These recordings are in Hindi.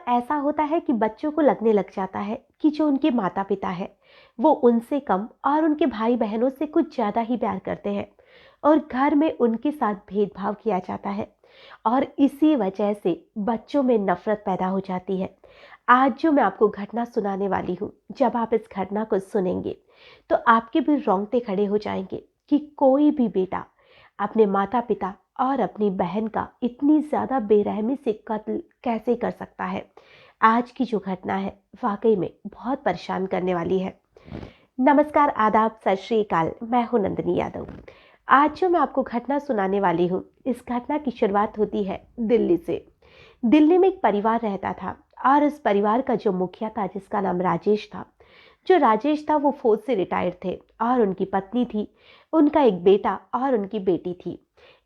ऐसा होता है कि बच्चों को लगने लग जाता है कि जो उनके माता पिता है वो उनसे कम और उनके भाई बहनों से कुछ ज़्यादा ही प्यार करते हैं और घर में उनके साथ भेदभाव किया जाता है और इसी वजह से बच्चों में नफरत पैदा हो जाती है। आज जो मैं आपको घटना सुनाने वाली हूँ, जब आप इस घटना को सुनेंगे तो आपके भी रोंगटे खड़े हो जाएंगे कि कोई भी बेटा अपने माता पिता और अपनी बहन का इतनी ज़्यादा बेरहमी से कत्ल कैसे कर सकता है। आज की जो घटना है वाकई में बहुत परेशान करने वाली है। नमस्कार, आदाब, सत श्री अकाल। मैं हूं नंदिनी यादव। आज जो मैं आपको घटना सुनाने वाली हूं, इस घटना की शुरुआत होती है दिल्ली से। दिल्ली में एक परिवार रहता था और इस परिवार का जो मुखिया था, जिसका नाम राजेश था, जो राजेश था वो फौज से रिटायर्ड थे और उनकी पत्नी थी, उनका एक बेटा और उनकी बेटी थी।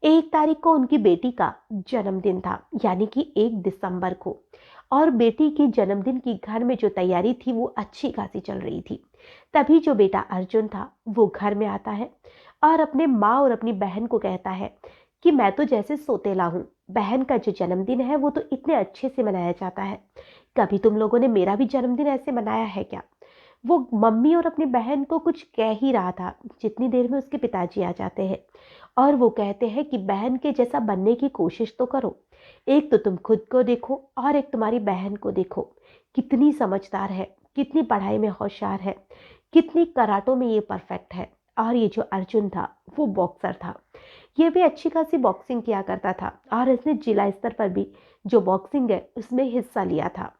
1 तारीख को उनकी बेटी का जन्मदिन था, यानी कि 1 दिसंबर को। और बेटी के जन्मदिन की घर में जो तैयारी थी वो अच्छी खासी चल रही थी। तभी जो बेटा अर्जुन था वो घर में आता है और अपने माँ और अपनी बहन को कहता है कि मैं तो जैसे सोतेला हूँ, बहन का जो जन्मदिन है वो तो इतने अच्छे से मनाया जाता है, कभी तुम लोगों ने मेरा भी जन्मदिन ऐसे मनाया है क्या। वो मम्मी और अपनी बहन को कुछ कह ही रहा था, जितनी देर में उसके पिताजी आ जाते हैं और वो कहते हैं कि बहन के जैसा बनने की कोशिश तो करो। एक तो तुम खुद को देखो और एक तुम्हारी बहन को देखो, कितनी समझदार है, कितनी पढ़ाई में होशियार है, कितनी कराटों में ये परफेक्ट है। और ये जो अर्जुन था वो बॉक्सर था, ये भी अच्छी खासी बॉक्सिंग किया करता था और इसने जिला स्तर पर भी जो बॉक्सिंग है उसमें हिस्सा लिया था।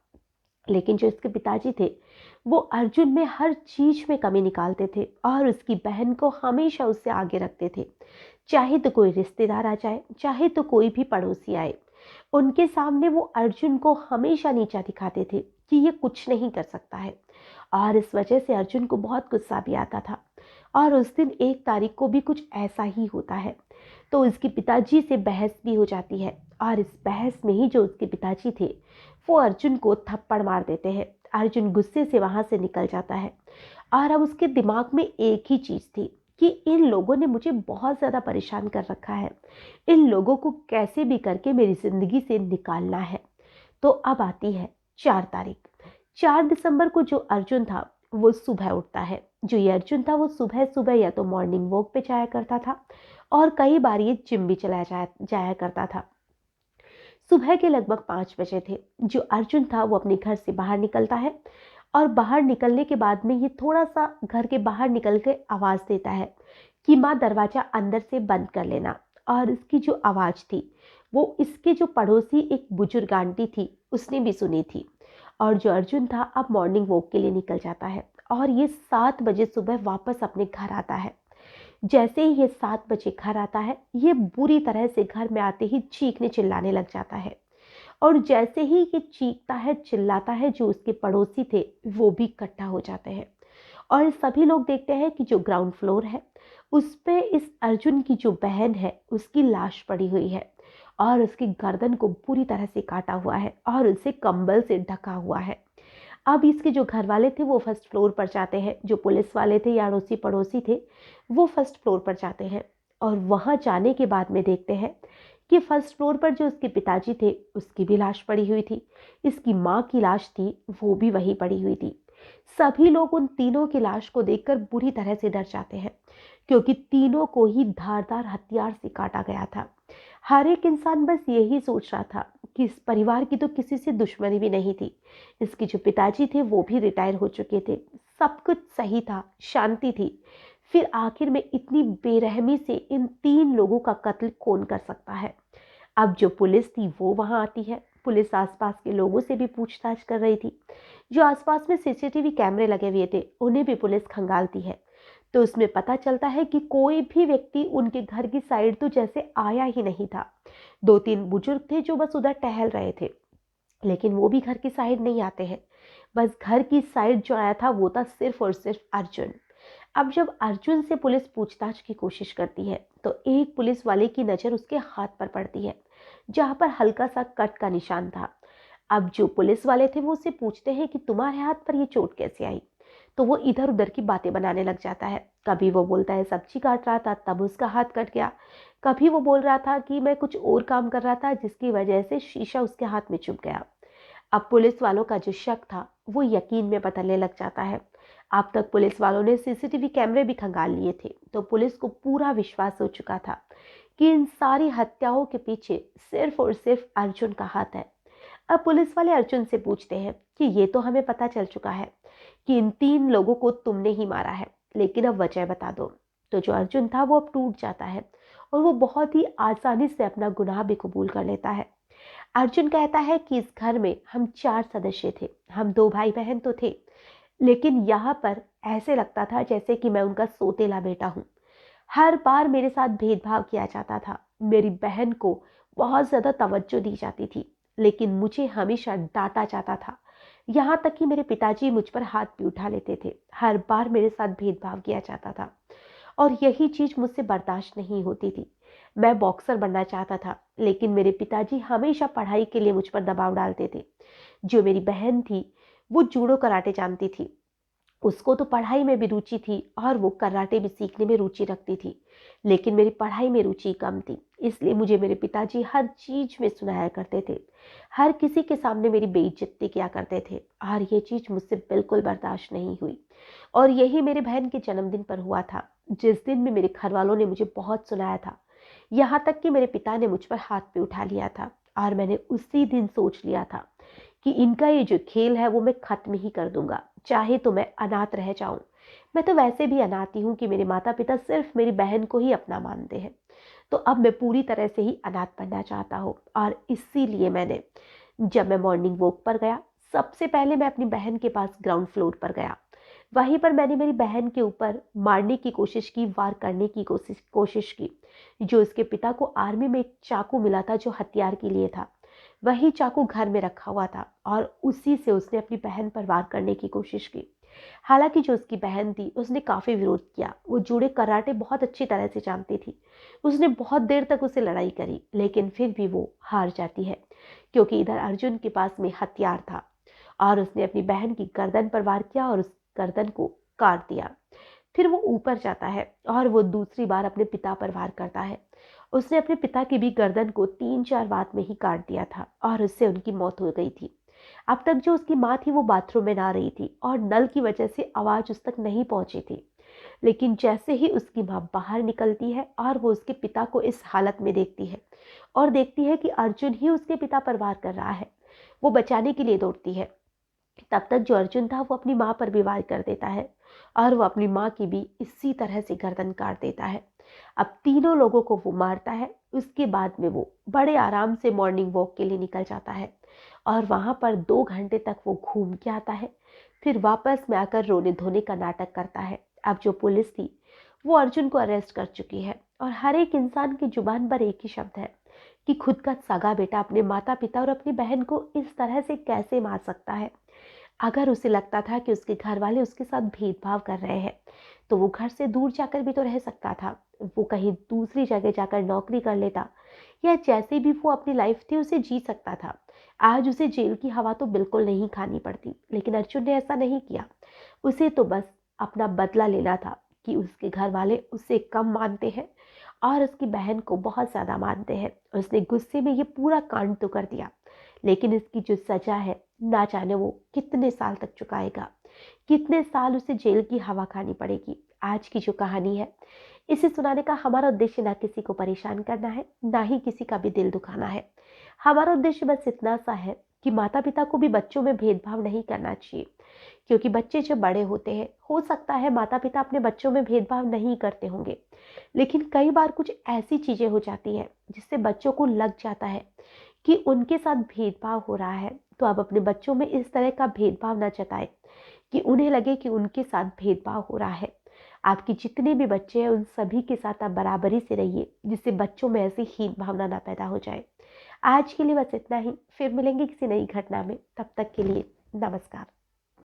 लेकिन जो इसके पिताजी थे वो अर्जुन में हर चीज में कमी निकालते थे और उसकी बहन को हमेशा उससे आगे रखते थे। चाहे तो कोई रिश्तेदार आ जाए, चाहे तो कोई भी पड़ोसी आए, उनके सामने वो अर्जुन को हमेशा नीचा दिखाते थे कि ये कुछ नहीं कर सकता है। और इस वजह से अर्जुन को बहुत गुस्सा भी आता था। और उस दिन 1 तारीख को भी कुछ ऐसा ही होता है। तो उसके पिताजी से बहस भी हो जाती है और इस बहस में ही जो उसके पिताजी थे वो अर्जुन को थप्पड़ मार देते हैं। अर्जुन गुस्से से वहां से निकल जाता है और अब उसके दिमाग में एक ही चीज थी कि इन लोगों ने मुझे बहुत ज़्यादा परेशान कर रखा है, इन लोगों को कैसे भी करके मेरी ज़िंदगी से निकालना है। तो अब आती है 4 तारीख। 4 दिसंबर को जो अर्जुन था वो सुबह उठता है। जो ये अर्जुन था वो सुबह सुबह या तो मॉर्निंग वॉक पे जाया करता था और कई बार ये जिम भी चला जाया करता था। सुबह के लगभग 5 बजे थे। जो अर्जुन था वो अपने घर से बाहर निकलता है और बाहर निकलने के बाद में ये थोड़ा सा घर के बाहर निकल के आवाज़ देता है कि माँ दरवाज़ा अंदर से बंद कर लेना। और इसकी जो आवाज़ थी वो इसके जो पड़ोसी एक बुजुर्ग आंटी थी उसने भी सुनी थी। और जो अर्जुन था अब मॉर्निंग वॉक के लिए निकल जाता है और ये 7 बजे सुबह वापस अपने घर आता है। जैसे ही ये 7 बजे घर आता है ये बुरी तरह से घर में आते ही चीखने चिल्लाने लग जाता है। और जैसे ही ये चीखता है चिल्लाता है, जो उसके पड़ोसी थे वो भी इकट्ठा हो जाते हैं और सभी लोग देखते हैं कि जो ग्राउंड फ्लोर है उस पे इस अर्जुन की जो बहन है उसकी लाश पड़ी हुई है और उसकी गर्दन को पूरी तरह से काटा हुआ है और उसे कंबल से ढका हुआ है। अब इसके जो घर वाले थे वो फर्स्ट फ्लोर पर जाते हैं, जो पुलिस वाले थे या अड़ोसी पड़ोसी थे वो फर्स्ट फ्लोर पर जाते हैं और वहां जाने के बाद में देखते हैं कि फर्स्ट फ्लोर पर जो उसके पिताजी थे उसकी भी लाश पड़ी हुई थी, इसकी माँ की लाश थी वो भी वहीं पड़ी हुई थी। सभी लोग उन तीनों की लाश को देखकर बुरी तरह से डर जाते हैं क्योंकि तीनों को ही धारदार हथियार से काटा गया था। हर एक इंसान बस यही सोच रहा था कि इस परिवार की तो किसी से दुश्मनी भी नहीं थी, इसके जो पिताजी थे वो भी रिटायर हो चुके थे, सब कुछ सही था, शांति थी। फिर आखिर में इतनी बेरहमी से इन 3 लोगों का कत्ल कौन कर सकता है। अब जो पुलिस थी वो वहां आती है। पुलिस आसपास के लोगों से भी पूछताछ कर रही थी। जो आसपास में सीसीटीवी कैमरे लगे हुए थे उन्हें भी पुलिस खंगालती है। तो उसमें पता चलता है कि कोई भी व्यक्ति उनके घर की साइड तो जैसे आया ही नहीं था। 2-3 बुजुर्ग थे जो बस उधर टहल रहे थे, लेकिन वो भी घर की साइड नहीं आते हैं। बस घर की साइड जो आया था वो था सिर्फ और सिर्फ अर्जुन। अब जब अर्जुन से पुलिस पूछताछ की कोशिश करती है तो एक पुलिस वाले की नज़र उसके हाथ पर पड़ती है, जहां पर हल्का सा कट का निशान था। अब जो पुलिस वाले थे वो उससे पूछते हैं कि तुम्हारे हाथ पर ये चोट कैसे आई। तो वो इधर उधर की बातें बनाने लग जाता है। कभी वो बोलता है सब्जी काट रहा था तब उसका हाथ कट गया, कभी वो बोल रहा था कि मैं कुछ और काम कर रहा था जिसकी वजह से शीशा उसके हाथ में चुभ गया। अब पुलिस वालों का जो शक था वो यकीन में बदलने लग जाता है। अब तक पुलिस वालों ने सीसीटीवी कैमरे भी खंगाल लिए थे, तो पुलिस को पूरा विश्वास हो चुका था कि इन सारी हत्याओं के पीछे सिर्फ और सिर्फ अर्जुन का हाथ है। अब पुलिस वाले अर्जुन से पूछते हैं कि ये तो हमें पता चल चुका है कि इन 3 लोगों को तुमने ही मारा है, लेकिन अब वजह बता दो। तो जो अर्जुन था वो अब टूट जाता है और वो बहुत ही आसानी से अपना गुनाह भी कबूल कर लेता है। अर्जुन कहता है कि इस घर में हम 4 सदस्य थे, हम 2 भाई बहन तो थे, लेकिन यहाँ पर ऐसे लगता था जैसे कि मैं उनका सोतेला बेटा हूँ। हर बार मेरे साथ भेदभाव किया जाता था। मेरी बहन को बहुत ज़्यादा तवज्जो दी जाती थी, लेकिन मुझे हमेशा डांटा जाता था। यहाँ तक कि मेरे पिताजी मुझ पर हाथ भी उठा लेते थे। हर बार मेरे साथ भेदभाव किया जाता था और यही चीज़ मुझसे बर्दाश्त नहीं होती थी। मैं बॉक्सर बनना चाहता था, लेकिन मेरे पिताजी हमेशा पढ़ाई के लिए मुझ पर दबाव डालते थे। जो मेरी बहन थी, वो जूडो कराटे जानती थी। उसको तो पढ़ाई में भी रुचि थी और वो कराटे भी सीखने में रुचि रखती थी, लेकिन मेरी पढ़ाई में रुचि कम थी। इसलिए मुझे मेरे पिताजी हर चीज में सुनाया करते थे, हर किसी के सामने मेरी बेइज्जती किया करते थे और ये चीज मुझसे बिल्कुल बर्दाश्त नहीं हुई। और यही मेरे बहन के जन्मदिन पर हुआ था, जिस दिन में मेरे घर वालों ने मुझे बहुत सुनाया था। यहाँ तक कि मेरे पिता ने मुझ पर हाथ पे उठा लिया था और मैंने उसी दिन सोच लिया था कि इनका ये जो खेल है वो मैं खत्म ही कर दूंगा, चाहे तो मैं अनाथ रह जाऊं। मैं तो वैसे भी अनाथ ही हूं कि मेरे माता पिता सिर्फ मेरी बहन को ही अपना मानते हैं। तो अब मैं पूरी तरह से ही अनाथ बनना चाहता हूँ और इसीलिए मैंने, जब मैं मॉर्निंग वॉक पर गया, सबसे पहले मैं अपनी बहन के पास ग्राउंड फ्लोर पर गया। वहीं पर मैंने मेरी बहन के ऊपर मारने की कोशिश की, वार करने की कोशिश की। जो उसके पिता को आर्मी में एक चाकू मिला था जो हथियार के लिए था, वही चाकू घर में रखा हुआ था और उसी से उसने अपनी बहन पर वार करने की कोशिश की। हालांकि जो उसकी बहन थी उसने काफ़ी विरोध किया। वो जूडो कराटे बहुत अच्छी तरह से जानती थी। उसने बहुत देर तक उसे लड़ाई करी, लेकिन फिर भी वो हार जाती है, क्योंकि इधर अर्जुन के पास में हथियार था और उसने अपनी बहन की गर्दन पर वार किया और उस गर्दन को काट दिया। फिर वो ऊपर जाता है और वो दूसरी बार अपने पिता पर वार करता है। उसने अपने पिता की भी गर्दन को 3-4 बार में ही काट दिया था और उससे उनकी मौत हो गई थी। अब तक जो उसकी माँ थी वो बाथरूम में नहा रही थी और नल की वजह से आवाज उस तक नहीं पहुंची थी। लेकिन जैसे ही उसकी माँ बाहर निकलती है और वो उसके पिता को इस हालत में देखती है और देखती है कि अर्जुन ही उसके पिता पर वार कर रहा है, वो बचाने के लिए दौड़ती है। तब तक जो अर्जुन था वो अपनी माँ पर भी वार कर देता है और वो अपनी माँ की भी इसी तरह से गर्दन काट देता है। अब तीनों लोगों को वो मारता है। उसके बाद में वो बड़े आराम से मॉर्निंग वॉक के लिए निकल जाता है और वहाँ पर 2 घंटे तक वो घूम के आता है। फिर वापस में आकर रोने धोने का नाटक करता है। अब जो पुलिस थी वो अर्जुन को अरेस्ट कर चुकी है और हर एक इंसान की जुबान पर एक ही शब्द है कि खुद का सगा बेटा अपने माता पिता और अपनी बहन को इस तरह से कैसे मार सकता है। अगर उसे लगता था कि उसके घर वाले उसके साथ भेदभाव कर रहे हैं, तो वो घर से दूर जाकर भी तो रह सकता था। वो कहीं दूसरी जगह जाकर नौकरी कर लेता या जैसे भी वो अपनी लाइफ थी उसे जी सकता था। आज उसे जेल की हवा तो बिल्कुल नहीं खानी पड़ती, लेकिन अर्जुन ने ऐसा नहीं किया। उसे तो बस अपना बदला लेना था कि उसके घर वाले उसे कम मानते हैं और उसकी बहन को बहुत ज़्यादा मानते हैं। उसने गुस्से में ये पूरा कांड तो कर दिया, लेकिन इसकी जो सजा है, ना जाने वो कितने साल तक चुकाएगा, कितने साल उसे जेल की हवा खानी पड़ेगी। आज की जो कहानी है, इसे सुनाने का हमारा उद्देश्य ना किसी को परेशान करना है, ना ही किसी का भी दिल दुखाना है। हमारा उद्देश्य बस इतना सा है कि माता पिता को भी बच्चों में भेदभाव नहीं करना चाहिए, क्योंकि बच्चे जब बड़े होते हैं, हो सकता है माता पिता अपने बच्चों में भेदभाव नहीं करते होंगे, लेकिन कई बार कुछ ऐसी चीज़ें हो जाती हैं जिससे बच्चों को लग जाता है कि उनके साथ भेदभाव हो रहा है। तो आप अपने बच्चों में इस तरह का भेदभाव ना जताएं कि उन्हें लगे कि उनके साथ भेदभाव हो रहा है। आपके जितने भी बच्चे हैं उन सभी के साथ आप बराबरी से रहिए, जिससे बच्चों में ऐसी हीन भावना ना पैदा हो जाए। आज के लिए बस इतना ही। फिर मिलेंगे किसी नई घटना में। तब तक के लिए नमस्कार।